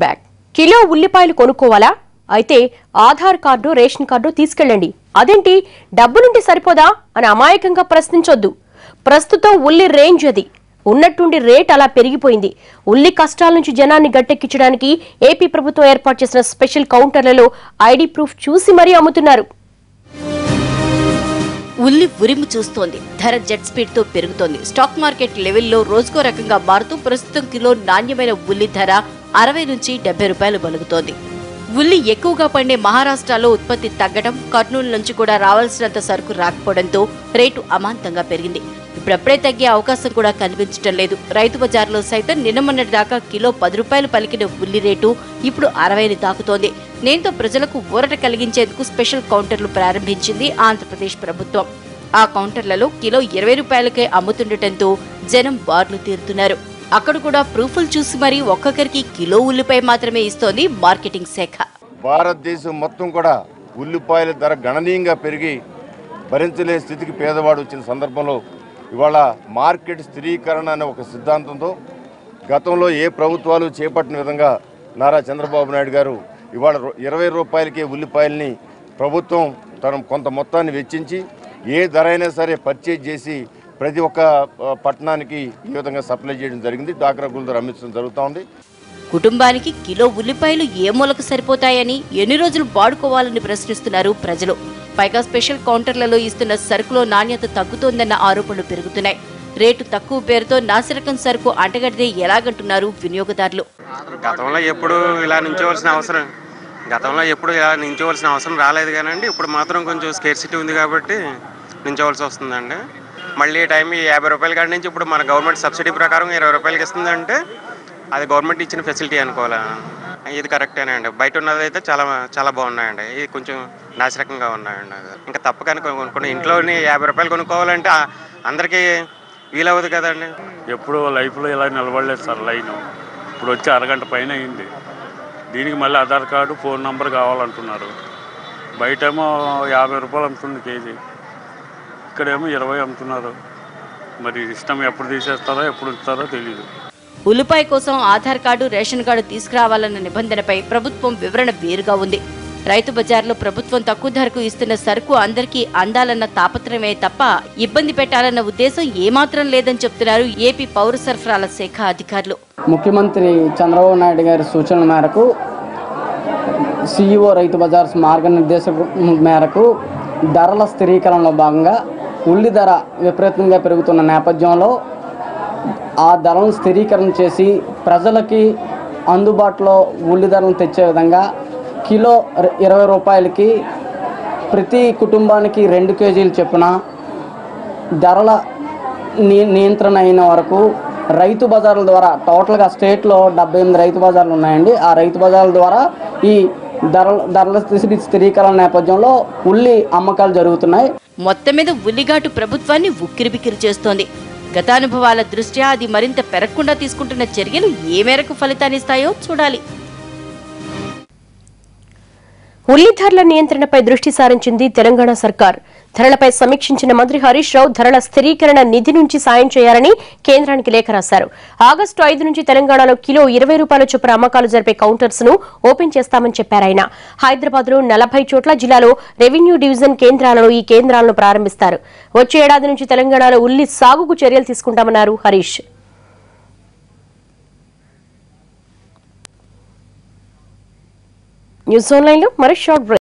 Bag kilo ఉల్లిపాయలు కొనుక్కోవాలా? అయితే Aadhaar card ration card తీసుకెళ్ళండి. అదేంటి డబ్బులుంటే సరిపోదా అని అమాయకంగా ప్రశ్నించొద్దు. ప్రస్తుతం ఉల్లి రేంజ్ అది. ఉన్నట్టుండి రేట్ అలా పెరిగిపోయింది. ఉల్లి కష్టాల నుంచి జనాన్ని గట్టెక్కించడానికి ఏపీ ప్రభుత్వం ఏర్పాటు చేసిన స్పెషల్ కౌంటర్లలో ఐడి ప్రూఫ్ చూసి మరీ అమ్ముతున్నారు. ఉల్లి ఉరిమి చూస్తోంది. ధర జెట్ స్పీడ్ తో పెరుగుతోంది. స్టాక్ మార్కెట్ లెవెల్లో రోజుకో రకంగా మారుతూ ప్రస్తుతం కిలో నాణ్యమైన ఉల్లి ధర 60 నుంచి 70 రూపాయలు పలుకుతోంది. ఉల్లి ఎక్కువగా పండే మహారాష్ట్రలో ఉత్పత్తి తగ్గడం, కర్నూలు నుంచి కూడా రావాల్సినంత సరుకు రాకపోవడంతో రేటు అమాంతంగా పెరిగింది. ఇప్పుడప్పుడే తగ్గే అవకాశం కూడా కనిపించడం లేదు. రైతు బజార్లో సైతం నిన్నమన్నటి దాకా కిలో 10 రూపాయలు పలికిన ఉల్లి రేటు ఇప్పుడు 60ని తాకుతోంది. దీంతో ప్రజలకు ఊరట కలిగించేందుకు స్పెషల్ కౌంటర్లు ప్రారంభించింది ఆంధ్రప్రదేశ్ ప్రభుత్వం. ఆ కౌంటర్లలో కిలో 20 రూపాయలకే అమ్ముతుండటంతో జనం బార్లు తీరుతున్నారు. అక్కడ కూడా ప్రూఫ్లు చూసి మరీ ఒక్కొక్కరికి కిలో ఉల్లిపాయ మాత్రమే ఇస్తోంది మార్కెటింగ్ శాఖ. భారతదేశం మొత్తం కూడా ఉల్లిపాయల ధర గణనీయంగా పెరిగి భరించలేని స్థితికి పేదవాడు వచ్చిన సందర్భంలో ఇవాళ మార్కెట్ స్థిరీకరణ అనే ఒక సిద్ధాంతంతో గతంలో ఏ ప్రభుత్వాలు చేపట్టిన విధంగా నారా చంద్రబాబు నాయుడు గారు ఇవాళ 20 రూపాయలకే ఉల్లిపాయల్ని ప్రభుత్వం తన కొంత మొత్తాన్ని వెచ్చించి ఏ ధర అయినా సరే పర్చేజ్ చేసి ప్రతి ఒక్క పట్టణానికి ఈ విధంగా సప్లై చేయడం జరిగింది. డాక్రా గుల ధర అమ్మించడం జరుగుతూ ఉంది. కుటుంబానికి కిలో ఉల్లిపాయలు ఏ మూలకు సరిపోతాయని ఎన్ని రోజులు వాడుకోవాలని ప్రశ్నిస్తున్నారు ప్రజలు. పైగా స్పెషల్ కౌంటర్లలో ఇస్తున్న సరుకులో నాణ్యత తగ్గుతోందన్న ఆరోపణలు పెరుగుతున్నాయి. రేటు తక్కువ పేరుతో నాసిరకం సరుకు అంటగడితే ఎలాగంటున్నారు వినియోగదారులు. గతంలో ఎప్పుడు ఇలా నించోవలసిన అవసరం రాలేదు కానండి. ఇప్పుడు మాత్రం కొంచెం స్కేర్సిటీ ఉంది కాబట్టి నించోవలసి వస్తుందండి. మళ్ళీ టైం 50 రూపాయల కాడి నుంచి ఇప్పుడు మన గవర్నమెంట్ సబ్సిడీ ప్రకారం 20 రూపాయలకి ఇస్తుందంటే అది గవర్నమెంట్ ఇచ్చిన ఫెసిలిటీ అనుకోవాలా. ఇది కరెక్టేనండి. బయట ఉన్నదైతే చాలా చాలా బాగున్నాయండి. ఇది కొంచెం నాసిరకంగా ఉన్నాయండి. ఇంకా తప్పకని కొనుక్కోండి. ఇంట్లోని 50 రూపాయలు కొనుక్కోవాలంటే అందరికీ వీలవదు కదండి. ఎప్పుడు లైఫ్లో ఇలా నిలబడలేదు సార్ లైన్. ఇప్పుడు వచ్చి అరగంట పైన అయింది. దీనికి మళ్ళీ ఆధార్ కార్డు ఫోన్ నెంబర్ కావాలంటున్నారు. బయటేమో 50 రూపాయలు అమ్ముతుంది కేజీ, ఇక్కడేమో 20 అమ్ముతున్నారు. మరి ఇష్టం ఎప్పుడు తీసేస్తారో ఎప్పుడు ఇస్తారో తెలియదు. ఉల్లిపాయ కోసం ఆధార్ కార్డు రేషన్ కార్డు తీసుకురావాలన్న నిబంధనపై ప్రభుత్వం వివరణ వేరుగా ఉంది. రైతు బజార్లో ప్రభుత్వం తక్కువ ధరకు ఇస్తున్న సరుకు అందరికీ అందాలన్న తాపత్రమే తప్ప ఇబ్బంది పెట్టాలన్న ఉద్దేశం ఏమాత్రం లేదని చెప్తున్నారు ఏపీ పౌర సరఫరాల శాఖ అధికారులు. ముఖ్యమంత్రి చంద్రబాబు నాయుడు గారి సూచనల మేరకు సిఇఓ రైతు బజార్స్ మార్గనిర్దేశం మేరకు ధరల స్థిరీకరణలో భాగంగా ఉల్లి ధర విపరీతంగా పెరుగుతున్న నేపథ్యంలో ఆ ధరలను స్థిరీకరణ చేసి ప్రజలకి అందుబాటులో ఉల్లి ధరలను తెచ్చే విధంగా కిలో 20 రూపాయలకి ప్రతి కుటుంబానికి 2 కేజీలు చొప్పున ధరల నియంత్రణ అయిన వరకు రైతు బజార్ల ద్వారా టోటల్గా స్టేట్లో 78 రైతు బజార్లు ఉన్నాయండి. ఆ రైతు బజార్ల ద్వారా ఈ ధరల స్థిరీకరణ నేపథ్యంలో ఉల్లి అమ్మకాలు జరుగుతున్నాయి. మొత్తం మీద ఉల్లిఘాటు ప్రభుత్వాన్ని ఉక్కిరిబిక్కిరి చేస్తోంది. గతానుభవాల దృష్ట్యా అది మరింత పెరగకుండా తీసుకుంటున్న చర్యలు ఏ మేరకు ఫలితాన్నిస్తాయో చూడాలి. ఉల్లి ధరల నియంత్రణపై దృష్టి సారించింది తెలంగాణ సర్కార్. ధరలపై సమీక్షించిన మంత్రి హరీష్ రావు ధరల స్థిరీకరణ నిధి నుంచి సాయం చేయాలని కేంద్రానికి లేఖ రాశారు. ఆగస్టు 5 నుంచి తెలంగాణలో కిలో 20 రూపాయల చొప్పున అమ్మకాలు జరిపే కౌంటర్స్ ను ఓపెన్ చేస్తామని చెప్పారాయన. హైదరాబాద్ లో 40 చోట్ల, జిల్లాలో రెవెన్యూ డివిజన్ కేంద్రాలలో ఈ కేంద్రాలను ప్రారంభిస్తారు. వచ్చే ఏడాది నుంచి తెలంగాణలో ఉల్లి సాగుకు చర్యలు తీసుకుంటామన్నారు హరీష్. న్యూస్ ఆన్లైన్ లో మరి షార్ట్ బ్రేక్.